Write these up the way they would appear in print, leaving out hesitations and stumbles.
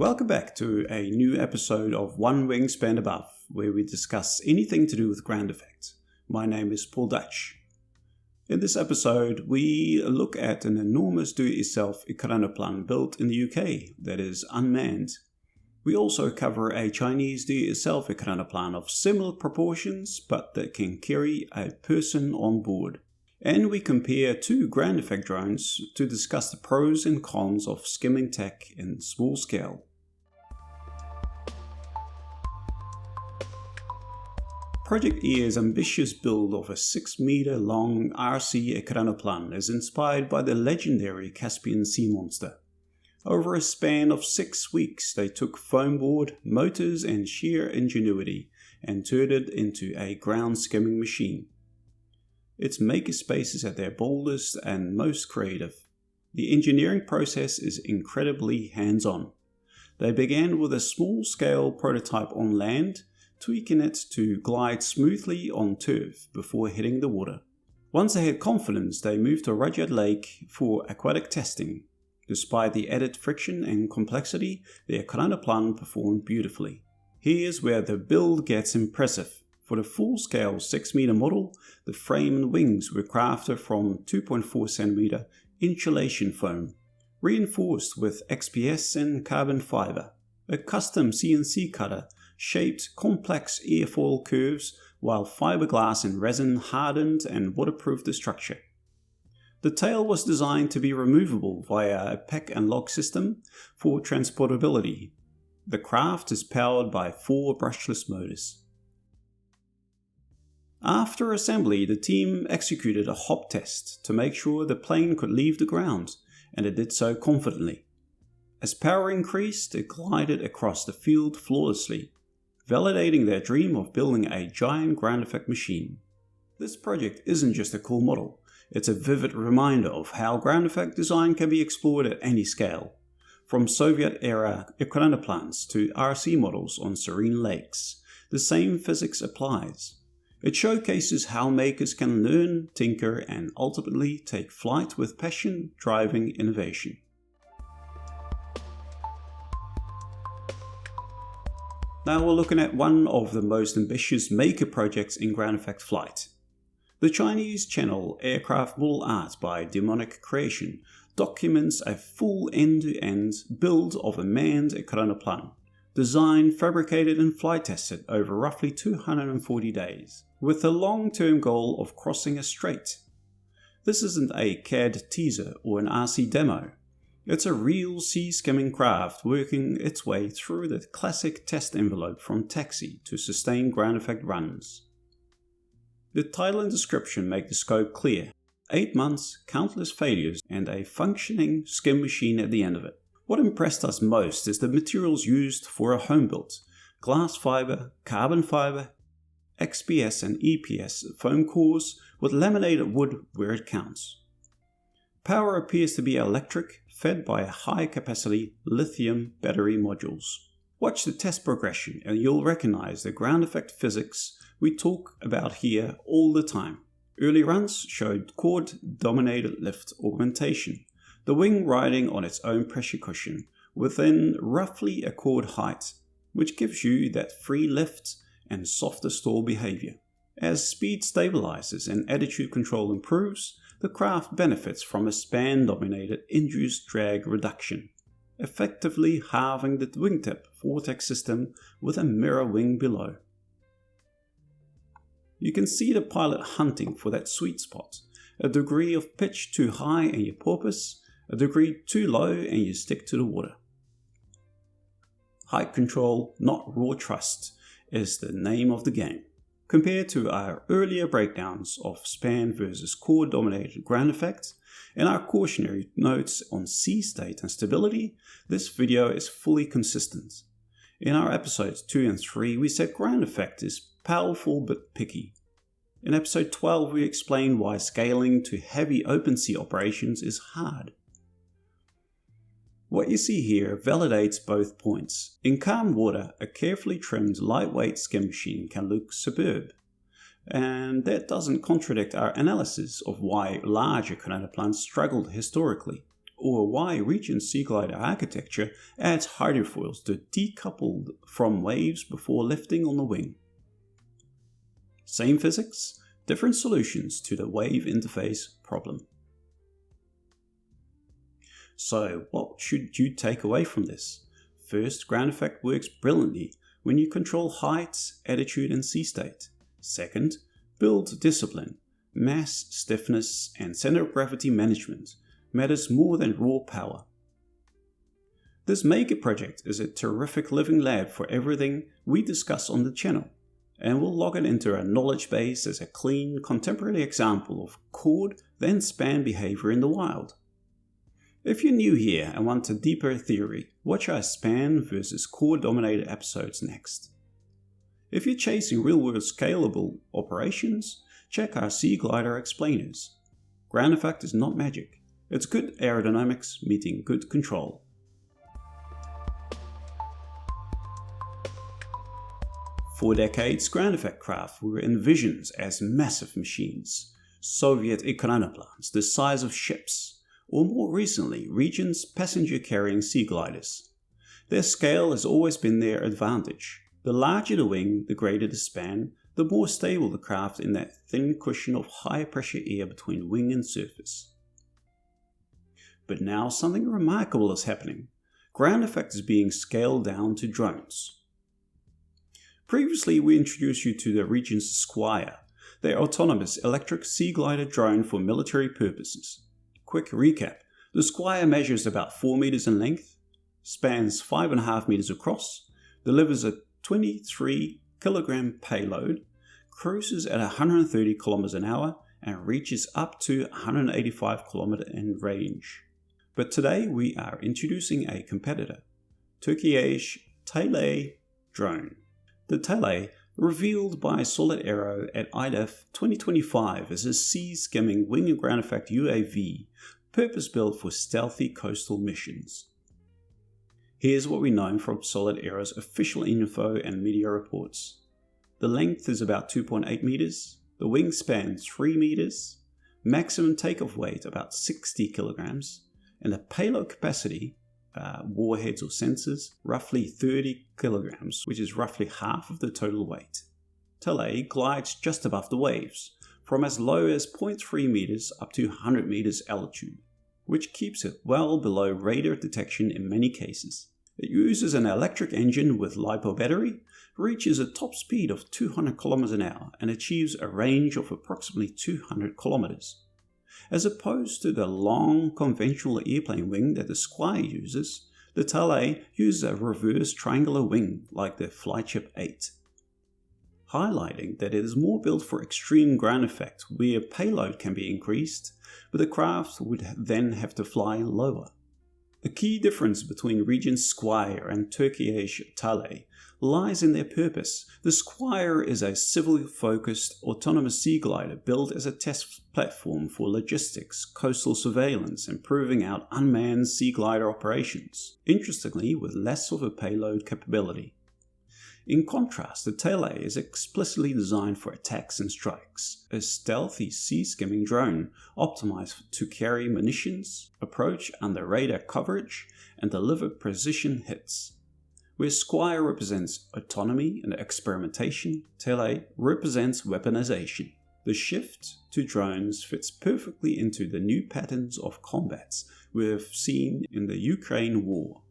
Welcome back to a new episode of One Wingspan Above, where we discuss anything to do with ground effect. My name is Paul Dutch. In this episode, we look at an enormous do-it-yourself Ikranoplan built in the UK that is unmanned. We also cover a Chinese do-it-yourself Ikranoplan of similar proportions, but that can carry a person on board. And we compare two ground effect drones to discuss the pros and cons of skimming tech in small scale. Project Air's ambitious build of a 6-meter long RC Ikranoplan is inspired by the legendary Caspian sea monster. Over a span of 6 weeks, they took foamboard, motors and sheer ingenuity and turned it into a ground skimming machine. Its makerspace is at their boldest and most creative. The engineering process is incredibly hands-on. They began with a small-scale prototype on land, tweaking it to glide smoothly on turf before hitting the water. Once they had confidence, they moved to Regent Lake for aquatic testing. Despite the added friction and complexity, the Ikranoplan performed beautifully. Here's where the build gets impressive. For the full-scale 6-meter model, the frame and wings were crafted from 2.4 cm insulation foam, reinforced with XPS and carbon fiber. A custom CNC cutter shaped complex airfoil curves, while fiberglass and resin hardened and waterproofed the structure. The tail was designed to be removable via a pack and lock system for transportability. The craft is powered by 4 brushless motors. After assembly, the team executed a hop test to make sure the plane could leave the ground, and it did so confidently. As power increased, it glided across the field flawlessly, validating their dream of building a giant ground effect machine. This project isn't just a cool model, it's a vivid reminder of how ground effect design can be explored at any scale, from Soviet-era Ikranoplans to RC models on serene lakes. The same physics applies. It showcases how makers can learn, tinker, and ultimately take flight with passion driving innovation. Now we're looking at one of the most ambitious maker projects in ground effect flight. The Chinese channel Aircraft Wool Art by Demonic Creation documents a full end-to-end build of a manned Ikranoplan, designed, fabricated and flight tested over roughly 240 days, with the long-term goal of crossing a strait. This isn't a CAD teaser or an RC demo. It's a real sea-skimming craft working its way through the classic test envelope from taxi to sustained ground effect runs. The title and description make the scope clear. 8 months, countless failures, and a functioning skim machine at the end of it. What impressed us most is the materials used for a homebuilt: glass fiber, carbon fiber, XPS and EPS foam cores with laminated wood where it counts. Power appears to be electric, fed by high-capacity lithium battery modules. Watch the test progression and you'll recognize the ground effect physics we talk about here all the time. Early runs showed chord-dominated lift augmentation, the wing riding on its own pressure cushion within roughly a chord height, which gives you that free lift and softer stall behavior. As speed stabilizes and attitude control improves, the craft benefits from a span-dominated induced drag reduction, effectively halving the wingtip vortex system with a mirror wing below. You can see the pilot hunting for that sweet spot, a degree of pitch too high and you porpoise, a degree too low and you stick to the water. Height control, not raw thrust, is the name of the game. Compared to our earlier breakdowns of span versus core-dominated ground effect and our cautionary notes on sea state and stability, this video is fully consistent. In our episodes 2 and 3, we said ground effect is powerful but picky. In episode 12, we explained why scaling to heavy open sea operations is hard. What you see here validates both points. In calm water, a carefully trimmed lightweight skim machine can look superb. And that doesn't contradict our analysis of why larger Ikranoplan struggled historically. or why Regent sea glider architecture adds hydrofoils to decouple from waves before lifting on the wing. Same physics, different solutions to the wave interface problem. So what should you take away from this? First, ground effect works brilliantly when you control height, attitude and sea state. Second, build discipline. Mass, stiffness and center of gravity management matters more than raw power. This mega project is a terrific living lab for everything we discuss on the channel, and we'll log it into our knowledge base as a clean, contemporary example of chord then span behavior in the wild. If you're new here and want a deeper theory, watch our span versus chord dominated episodes next. If you're chasing real-world scalable operations, check our Sea Glider explainers. Ground effect is not magic. It's good aerodynamics meeting good control. For decades, ground effect craft were envisioned as massive machines, Soviet econoplans the size of ships, or more recently, Regent's passenger-carrying sea gliders. Their scale has always been their advantage. The larger the wing, the greater the span, the more stable the craft in that thin cushion of high-pressure air between wing and surface. But now something remarkable is happening. Ground effect is being scaled down to drones. Previously, we introduced you to the Regent's Squire, their autonomous electric sea glider drone for military purposes. Quick recap, the Squire measures about 4 meters in length, spans 5.5 meters across, delivers a 23 kilogram payload, cruises at 130 kilometers an hour, and reaches up to 185 kilometers in range. But today we are introducing a competitor, Turkish Talay drone. The Talay, revealed by SolidAero at IDEF 2025 as a sea-skimming wing and ground effect UAV, purpose-built for stealthy coastal missions. Here's what we know from SolidAero's official info and media reports. The length is about 2.8 meters, the wingspan 3 meters, maximum takeoff weight about 60 kilograms, and the payload capacity, warheads or sensors, roughly 30 kilograms, which is roughly half of the total weight. Talay glides just above the waves, from as low as 0.3 meters up to 100 meters altitude, which keeps it well below radar detection in many cases. It uses an electric engine with LiPo battery, reaches a top speed of 200 km an hour, and achieves a range of approximately 200 kilometers. As opposed to the long conventional airplane wing that the Squire uses, the Talay uses a reverse triangular wing like the Flightship 8, highlighting that it is more built for extreme ground effect where payload can be increased, but the craft would then have to fly lower. The key difference between Regent's Squire and Turkish Talay lies in their purpose. The Squire is a civil-focused autonomous sea glider built as a test platform for logistics, coastal surveillance, and proving out unmanned sea glider operations, interestingly with less of a payload capability. In contrast, the Talay is explicitly designed for attacks and strikes, a stealthy sea-skimming drone optimized to carry munitions, approach under radar coverage, and deliver precision hits. Where Squire represents autonomy and experimentation, Talay represents weaponization. The shift to drones fits perfectly into the new patterns of combats we have seen in the Ukraine war.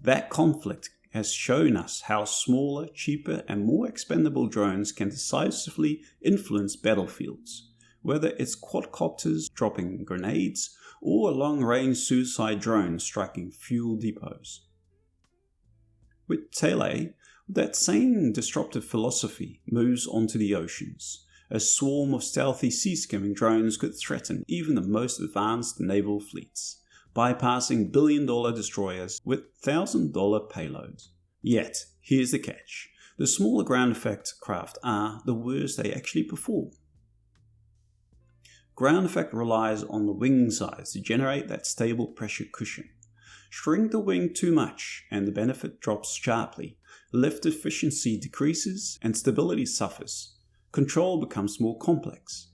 That conflict has shown us how smaller, cheaper, and more expendable drones can decisively influence battlefields, whether it's quadcopters dropping grenades or long-range suicide drones striking fuel depots. With Talay, that same disruptive philosophy moves onto the oceans. A swarm of stealthy sea-skimming drones could threaten even the most advanced naval fleets, bypassing billion-dollar destroyers with $1,000 payloads. Yet, here's the catch. The smaller ground effect craft are the worst they actually perform. Ground effect relies on the wing size to generate that stable pressure cushion. Shrink the wing too much and the benefit drops sharply. Lift efficiency decreases and stability suffers. Control becomes more complex.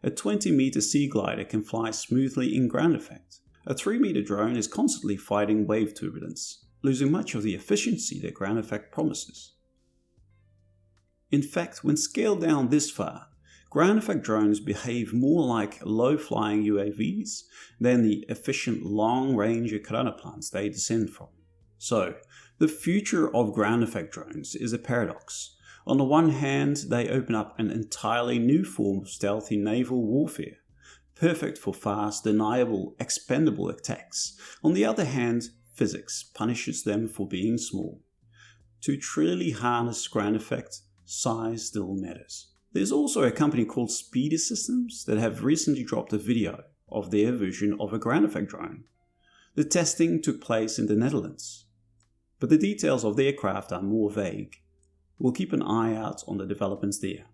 A 20-meter sea glider can fly smoothly in ground effect. A 3-meter drone is constantly fighting wave turbulence, losing much of the efficiency that ground effect promises. In fact, when scaled down this far, ground effect drones behave more like low-flying UAVs than the efficient long-range planes they descend from. So, the future of ground effect drones is a paradox. On the one hand, they open up an entirely new form of stealthy naval warfare, perfect for fast, deniable, expendable attacks. On the other hand, physics punishes them for being small. To truly harness ground effect, size still matters. There's also a company called SpeederSystems that have recently dropped a video of their version of a ground effect drone. The testing took place in the Netherlands, but the details of their craft are more vague. We'll keep an eye out on the developments there.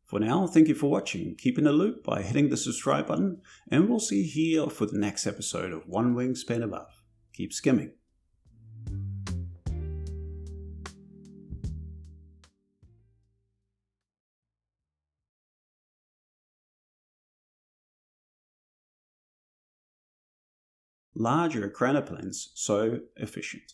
For now, thank you for watching. Keep in the loop by hitting the subscribe button, and we'll see you here for the next episode of One Wingspan Above. Keep skimming. Larger ground planes so efficient.